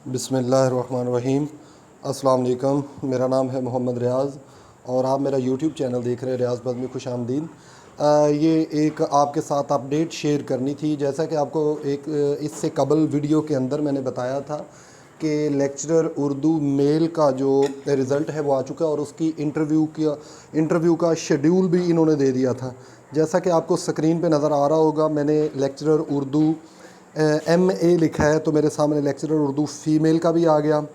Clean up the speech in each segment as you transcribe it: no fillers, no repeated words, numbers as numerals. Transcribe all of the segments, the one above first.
बिस्मिल्लाहिर्रहमानिर्रहीम। अस्सलाम वालेकुम। मेरा नाम है मोहम्मद रियाज़ और आप मेरा यूट्यूब चैनल देख रहे हैं रियाज़ बज़ में खुश आमदीद। ये एक आपके साथ अपडेट शेयर करनी थी। जैसा कि आपको एक इससे कबल वीडियो के अंदर मैंने बताया था कि लेक्चरर उर्दू मेल का जो रिज़ल्ट है वो आ चुका है और उसकी इंटरव्यू का शेड्यूल भी इन्होंने दे दिया था। जैसा कि आपको स्क्रीन पे नज़र आ रहा होगा, मैंने लेक्चरर उर्दू MA लिखा है तो मेरे सामने लेक्चरर उर्दू फ़ीमेल का भी आ गया।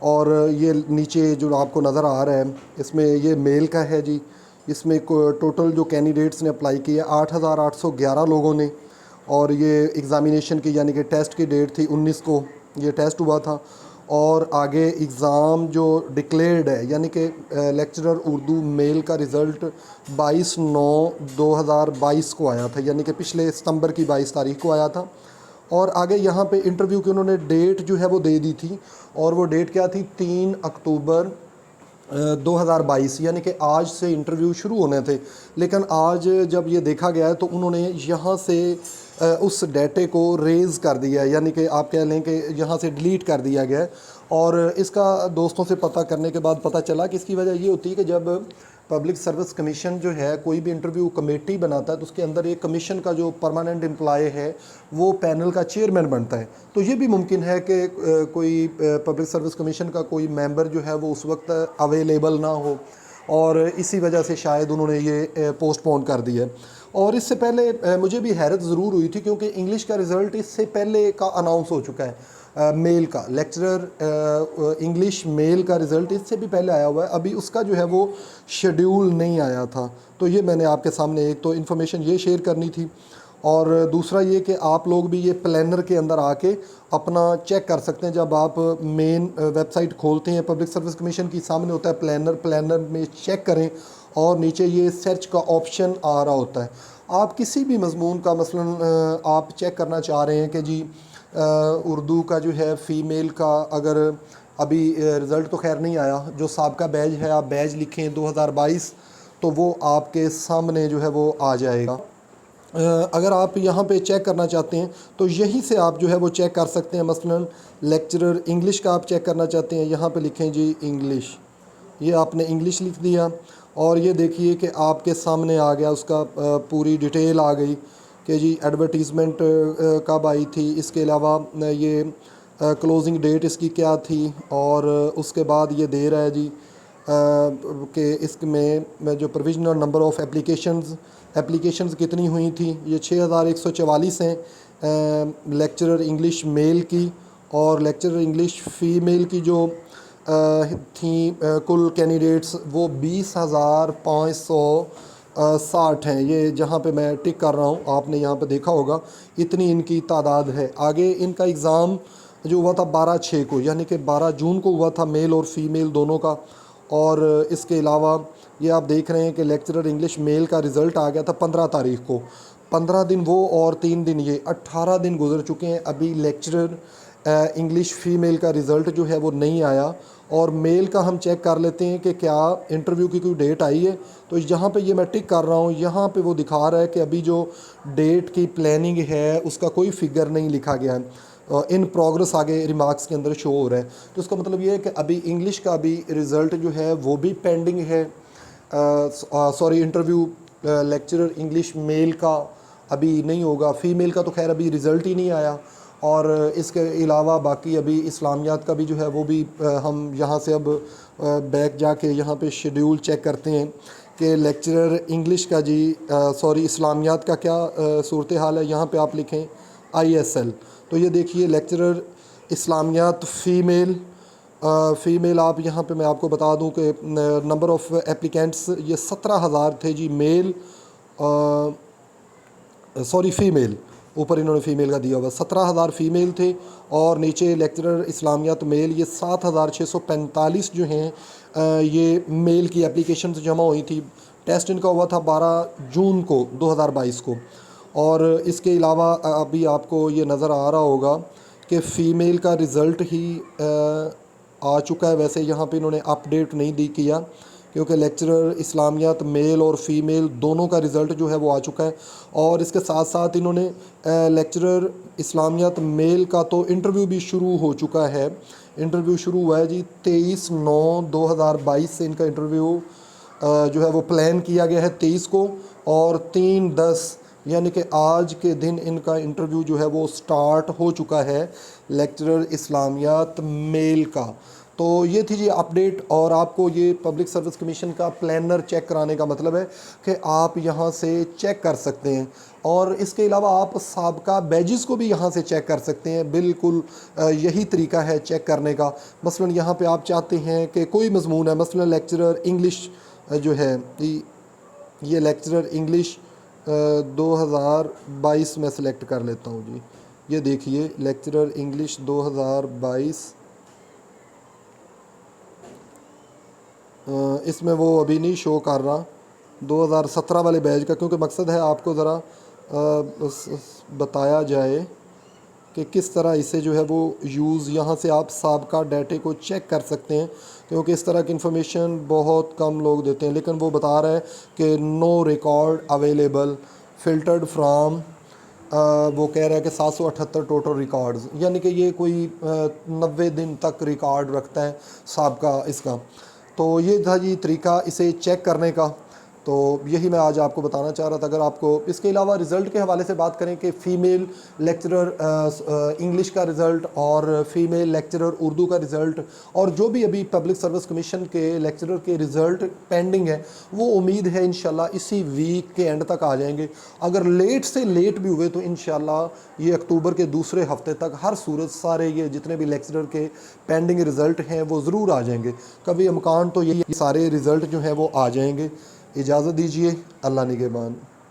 और ये नीचे जो आपको नज़र आ रहा है इसमें ये मेल का है जी। इसमें टोटल जो कैंडिडेट्स ने अप्लाई किया 8,811 लोगों ने। और ये एग्ज़ामिनेशन की यानी कि टेस्ट की डेट थी 19 को ये टेस्ट हुआ था। और आगे एग्ज़ाम जो डिक्लेयर्ड है यानी कि लेक्चरर उर्दू मेल का रिज़ल्ट 22/9/2022 को आया था, यानी कि पिछले सितंबर की 22 तारीख को आया था। और आगे यहाँ पे इंटरव्यू की उन्होंने डेट जो है वो दे दी थी और वो डेट क्या थी 3 अक्टूबर 2022, यानी कि आज से इंटरव्यू शुरू होने थे। लेकिन आज जब ये देखा गया है तो उन्होंने यहाँ से उस डेटे को रेज़ कर दिया है, यानी कि आप कह लें कि यहाँ से डिलीट कर दिया गया है। और इसका दोस्तों से पता करने के बाद पता चला कि इसकी वजह ये होती है कि जब पब्लिक सर्विस कमीशन जो है कोई भी इंटरव्यू कमेटी बनाता है तो उसके अंदर एक कमीशन का जो परमानेंट एम्प्लॉय है वो पैनल का चेयरमैन बनता है। तो ये भी मुमकिन है कि कोई पब्लिक सर्विस कमीशन का कोई मेंबर जो है वो उस वक्त अवेलेबल ना हो और इसी वजह से शायद उन्होंने ये पोस्टपोन कर दिया है। और इससे पहले मुझे भी हैरत ज़रूर हुई थी क्योंकि इंग्लिश का रिज़ल्ट इससे पहले का अनाउंस हो चुका है। मेल का लेक्चरर इंग्लिश मेल का रिज़ल्ट इससे भी पहले आया हुआ है, अभी उसका जो है वो शेड्यूल नहीं आया था। तो ये मैंने आपके सामने एक तो इन्फॉर्मेशन ये शेयर करनी थी। और दूसरा ये कि आप लोग भी ये प्लानर के अंदर आके अपना चेक कर सकते हैं। जब आप मेन वेबसाइट खोलते हैं पब्लिक सर्विस कमीशन की, सामने होता है प्लानर में चेक करें और नीचे ये सर्च का ऑप्शन आ रहा होता है। आप किसी भी मज़मून का मसलन आप चेक करना चाह रहे हैं कि जी उर्दू का जो है फ़ीमेल का, अगर अभी रिज़ल्ट तो खैर नहीं आया, जो साबका बैच है आप बैच लिखें 2022 तो वो आपके सामने जो है वो आ जाएगा। अगर आप यहाँ पे चेक करना चाहते हैं तो यहीं से आप जो है वो चेक कर सकते हैं। मसलन लेक्चरर इंग्लिश का आप चेक करना चाहते हैं, यहाँ पे लिखें जी इंग्लिश, ये आपने इंग्लिश लिख दिया और ये देखिए कि आपके सामने आ गया, उसका पूरी डिटेल आ गई कि जी एडवर्टीज़मेंट कब आई थी, इसके अलावा ये क्लोजिंग डेट इसकी क्या थी। और उसके बाद ये दे रहा है जी कि इसमें जो प्रोविजनल नंबर ऑफ़ एप्लीकेशंस कितनी हुई थी, ये 6,144 हैं लेक्चरर इंग्लिश मेल की। और लेक्चरर इंग्लिश फ़ीमेल की जो थी कुल कैंडिडेट्स वो 20,560 हैं। ये जहाँ पे मैं टिक कर रहा हूँ आपने यहाँ पे देखा होगा इतनी इनकी तादाद है। आगे इनका एग्ज़ाम जो हुआ था 12/6 को, यानी कि 12 जून को हुआ था मेल और फ़ीमेल दोनों का। और इसके अलावा ये आप देख रहे हैं कि लेक्चरर इंग्लिश मेल का रिज़ल्ट आ गया था 15 तारीख को। 15 दिन वो और 3 दिन ये, 18 दिन गुजर चुके हैं, अभी लेक्चरर इंग्लिश फ़ीमेल का रिज़ल्ट जो है वो नहीं आया। और मेल का हम चेक कर लेते हैं कि क्या इंटरव्यू की कोई डेट आई है। तो जहाँ पे ये मैं टिक कर रहा हूँ यहाँ पे वो दिखा रहा है कि अभी जो डेट की प्लानिंग है उसका कोई फिगर नहीं लिखा गया है, इन प्रोग्रेस आगे रिमार्क्स के अंदर शो हो रहा है। तो इसका मतलब ये है कि अभी इंग्लिश का भी रिज़ल्ट जो है वो भी पेंडिंग है। Sorry, interview lecturer English mail का अभी नहीं होगा, फ़ीमेल का तो खैर अभी रिज़ल्ट ही नहीं आया। और इसके अलावा बाकी अभी इस्लामियात का भी जो है वो भी हम यहाँ से अब बैक जाके यहाँ पे शेड्यूल चेक करते हैं कि लेक्चरर इंग्लिश का जी सॉरी इस्लामियात का क्या सूरत हाल है। यहाँ पे आप लिखें ISL, तो ये देखिए लेक्चरर इस्लामियात फ़ीमेल आप यहाँ पे मैं आपको बता दूँ कि नंबर ऑफ़ एप्लीकेंट्स ये 17,000 थे जी मेल, सॉरी फ़ीमेल, ऊपर इन्होंने फ़ीमेल का दिया हुआ 17,000 फ़ीमेल थे। और नीचे लेक्चरर इस्लामियात मेल ये 7,645 जो हैं ये मेल की एप्लीकेशन जमा हुई थी। टेस्ट इनका हुआ था 12 जून को 2022 को। और इसके अलावा अभी आपको ये नज़र आ रहा होगा कि फ़ीमेल का रिज़ल्ट ही आ चुका है। वैसे यहाँ पे इन्होंने अपडेट नहीं दी किया क्योंकि लेक्चरर इस्लामियात मेल और फीमेल दोनों का रिज़ल्ट जो है वो आ चुका है। और इसके साथ साथ इन्होंने लेक्चरर इस्लामियात मेल का तो इंटरव्यू भी शुरू हो चुका है। इंटरव्यू शुरू हुआ है जी 23/9/2022 से इनका इंटरव्यू जो है वो प्लान किया गया है 23 को, और 3/10 यानी कि आज के दिन इनका इंटरव्यू जो है वो स्टार्ट हो चुका है लेक्चरर इस्लामियात मेल का। तो ये थी जी अपडेट। और आपको ये पब्लिक सर्विस कमीशन का प्लानर चेक कराने का मतलब है कि आप यहाँ से चेक कर सकते हैं, और इसके अलावा आप साबका बैजेस को भी यहाँ से चेक कर सकते हैं। बिल्कुल यही तरीका है चेक करने का। मसलन यहाँ पे आप चाहते हैं कि कोई मजमून है, मसलन लेक्चरर इंग्लिश जो है, ये लेक्चरर इंग्लिश 2022 में सेलेक्ट कर लेता हूँ जी। ये देखिए लेक्चरर इंग्लिश 2022, इसमें वो अभी नहीं शो कर रहा 2017 वाले बैच का, क्योंकि मकसद है आपको ज़रा बताया जाए कि किस तरह इसे जो है वो यूज़, यहाँ से आप साबका डाटे को चेक कर सकते हैं, क्योंकि इस तरह की इन्फॉर्मेशन बहुत कम लोग देते हैं। लेकिन वो बता रहा है कि no record available filtered from, वो कह रहा है कि 778 टोटल रिकॉर्ड्स, यानी कि ये कोई 90 दिन तक रिकॉर्ड रखता है साबका इसका। तो ये था जी तरीका इसे चेक करने का। तो यही मैं आज आपको बताना चाह रहा था। अगर आपको इसके अलावा रिज़ल्ट के हवाले से बात करें कि फ़ीमेल लेक्चरर इंग्लिश का रिज़ल्ट और फीमेल लेक्चरर उर्दू का रिज़ल्ट, और जो भी अभी पब्लिक सर्विस कमीशन के लेक्चरर के रिज़ल्ट पेंडिंग है, वो उम्मीद है इंशाल्लाह इसी वीक के एंड तक आ जाएंगे। अगर लेट से लेट भी हुए तो इंशाल्लाह ये अक्टूबर के दूसरे हफ्ते तक हर सूरत सारे ये जितने भी लेक्चरर के पेंडिंग रिज़ल्ट हैं वो ज़रूर आ जाएंगे। कभी इम्कान तो यही सारे रिज़ल्ट जो हैं वो आ जाएंगे। इजाज़त दीजिए, अल्लाह निगहबान।